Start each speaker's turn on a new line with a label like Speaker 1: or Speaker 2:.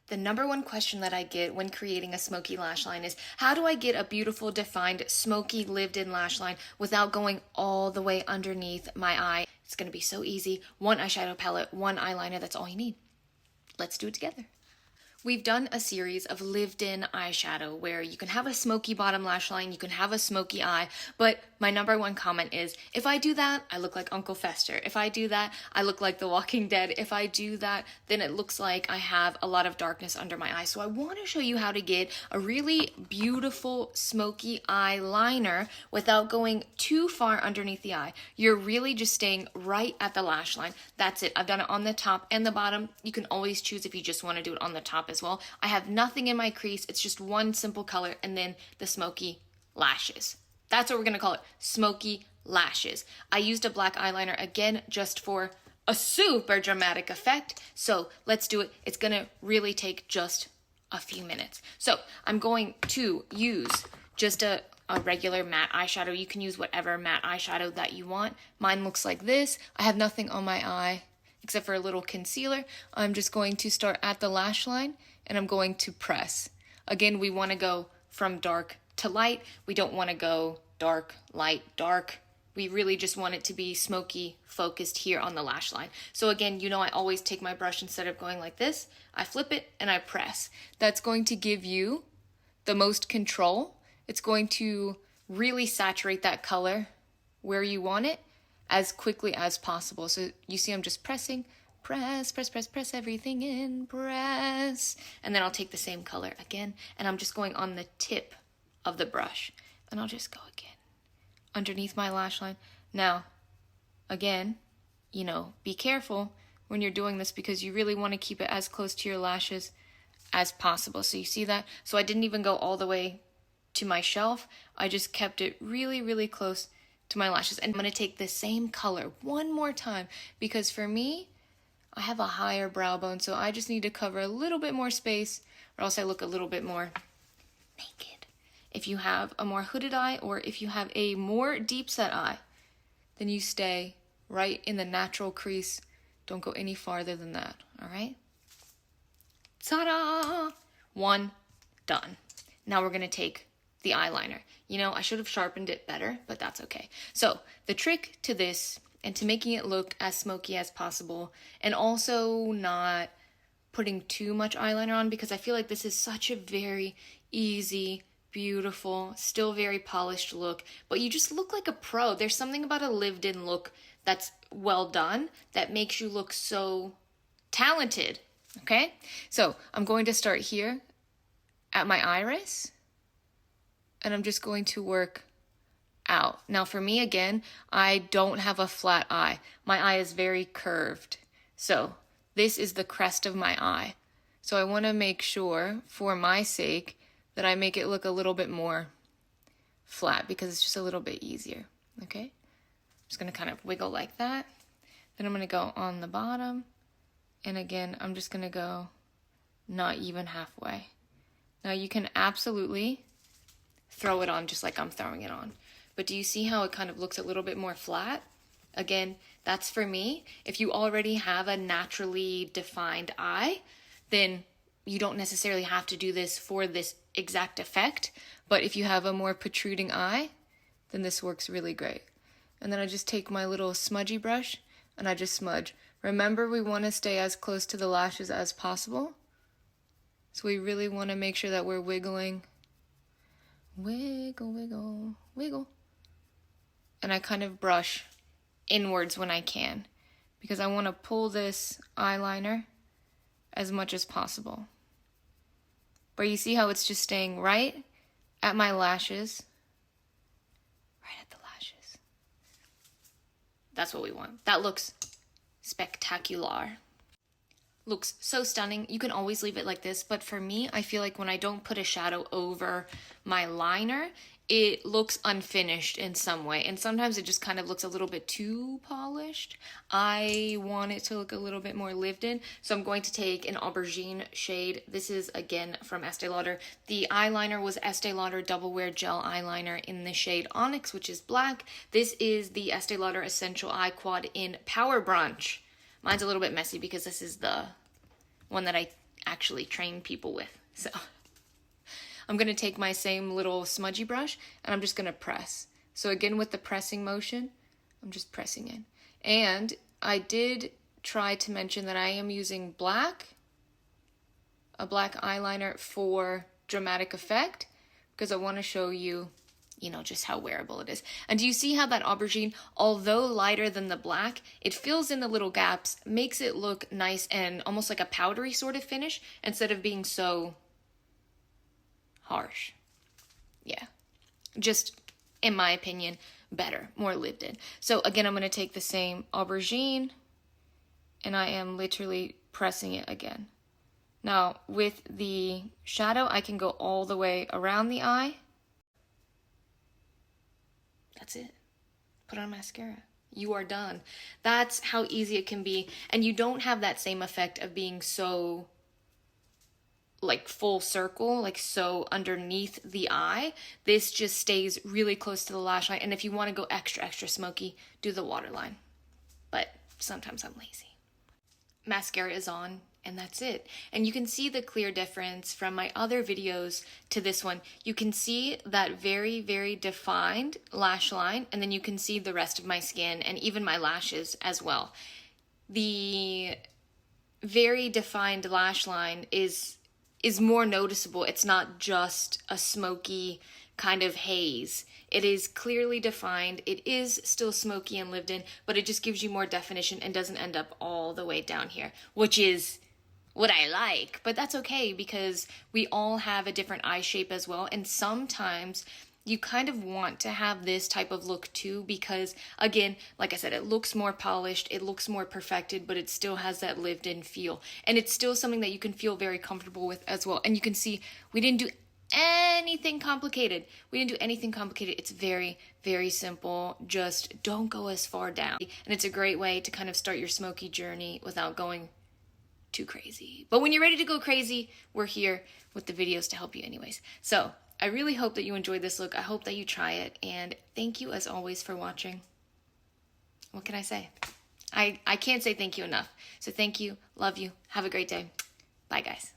Speaker 1: The number one question that I get when creating a smoky lash line is, how do I get a beautiful, defined, smoky, lived-in lash line without going all the way underneath my eye? It's going to be so easy. One eyeshadow palette, one eyeliner, that's all you need. Let's do it together. We've done a series of lived-in eyeshadow where you can have a smoky bottom lash line, you can have a smoky eye, but my number one comment is, if I do that, I look like Uncle Fester. If I do that, I look like The Walking Dead. If I do that, then it looks like I have a lot of darkness under my eye. So I want to show you how to get a really beautiful smoky eyeliner without going too far underneath the eye. You're really just staying right at the lash line. That's it. I've done it on the top and the bottom. You can always choose if you just want to do it on the top as well. I have nothing in my crease. It's just one simple color and then the smoky lashes. That's what we're going to call it, smoky lashes. I used a black eyeliner again just for a super dramatic effect. So let's do it. It's going to really take just a few minutes. So I'm going to use just a regular matte eyeshadow. You can use whatever matte eyeshadow that you want. Mine looks like this. I have nothing on my eye except for a little concealer. I'm just going to start at the lash line and I'm going to press. Again, we want to go from dark to light. We don't want to go dark, light, dark. We really just want it to be smoky focused here on the lash line. So again, you know, I always take my brush, instead of going like this, I flip it and I press. That's going to give you the most control. It's going to really saturate that color where you want it as quickly as possible. So you see I'm just pressing, press, press, press, press everything in, press. And then I'll take the same color again, and I'm just going on the tip of the brush. And I'll just go again, underneath my lash line. Now, again, you know, be careful when you're doing this because you really want to keep it as close to your lashes as possible. So you see that? So I didn't even go all the way to my shelf. I just kept it really, really close to my lashes. And I'm going to take the same color one more time because for me, I have a higher brow bone, so I just need to cover a little bit more space or else I look a little bit more naked. If you have a more hooded eye or if you have a more deep set eye, then you stay right in the natural crease. Don't go any farther than that, all right? Ta-da! One, done. Now we're going to take the eyeliner. You know, I should have sharpened it better, but that's okay. So the trick to this and to making it look as smoky as possible and also not putting too much eyeliner on, because I feel like this is such a very easy, beautiful, still very polished look, but you just look like a pro. There's something about a lived-in look that's well done that makes you look so talented, okay? So I'm going to start here at my iris, and I'm just going to work out. Now for me, again, I don't have a flat eye. My eye is very curved. So this is the crest of my eye. So I want to make sure, for my sake, that I make it look a little bit more flat because it's just a little bit easier, okay? I'm just going to kind of wiggle like that. Then I'm going to go on the bottom. And again, I'm just going to go not even halfway. Now you can absolutely throw it on just like I'm throwing it on. But do you see how it kind of looks a little bit more flat? Again, that's for me. If you already have a naturally defined eye, then you don't necessarily have to do this for this exact effect. But if you have a more protruding eye, then this works really great. And then I just take my little smudgy brush and I just smudge. Remember, we want to stay as close to the lashes as possible. So we really want to make sure that we're wiggling. Wiggle, wiggle, wiggle. And I kind of brush inwards when I can because I want to pull this eyeliner as much as possible. But you see how it's just staying right at my lashes. Right at the lashes. That's what we want. That looks spectacular. Looks so stunning. You can always leave it like this, but for me, I feel like when I don't put a shadow over my liner, it looks unfinished in some way, and sometimes it just kind of looks a little bit too polished. I want it to look a little bit more lived in, so I'm going to take an aubergine shade. This is, again, from Estee Lauder. The eyeliner was Estee Lauder Double Wear Gel Eyeliner in the shade Onyx, which is black. This is the Estee Lauder Essential Eye Quad in Power Brunch. Mine's a little bit messy because this is the one that I actually train people with. So I'm going to take my same little smudgy brush and I'm just going to press. So again, with the pressing motion, I'm just pressing in. And I did try to mention that I am using a black eyeliner for dramatic effect, because I want to show you, just how wearable it is. And do you see how that aubergine, although lighter than the black, it fills in the little gaps, makes it look nice and almost like a powdery sort of finish instead of being so harsh. Yeah, just in my opinion, better, more lived in. So again, I'm going to take the same aubergine and I am literally pressing it again. Now with the shadow, I can go all the way around the eye. That's it. Put on mascara. You are done. That's how easy it can be. And you don't have that same effect of being so like full circle, like so underneath the eye. This just stays really close to the lash line. And if you want to go extra, extra smoky, do the waterline. But sometimes I'm lazy. Mascara is on. And that's it. And you can see the clear difference from my other videos to this one. You can see that very, very defined lash line, and then you can see the rest of my skin and even my lashes as well. The very defined lash line is more noticeable. It's not just a smoky kind of haze. It is clearly defined. It is still smoky and lived in, but it just gives you more definition and doesn't end up all the way down here, which is what I like, but that's okay because we all have a different eye shape as well. And sometimes you kind of want to have this type of look too, because again, like I said, it looks more polished, it looks more perfected, but it still has that lived in feel. And it's still something that you can feel very comfortable with as well. And you can see we didn't do anything complicated. It's very, very simple. Just don't go as far down. And it's a great way to kind of start your smoky journey without going too crazy. But when you're ready to go crazy, we're here with the videos to help you anyways. So I really hope that you enjoyed this look. I hope that you try it. And thank you as always for watching. What can I say? I can't say thank you enough. So thank you. Love you. Have a great day. Bye guys.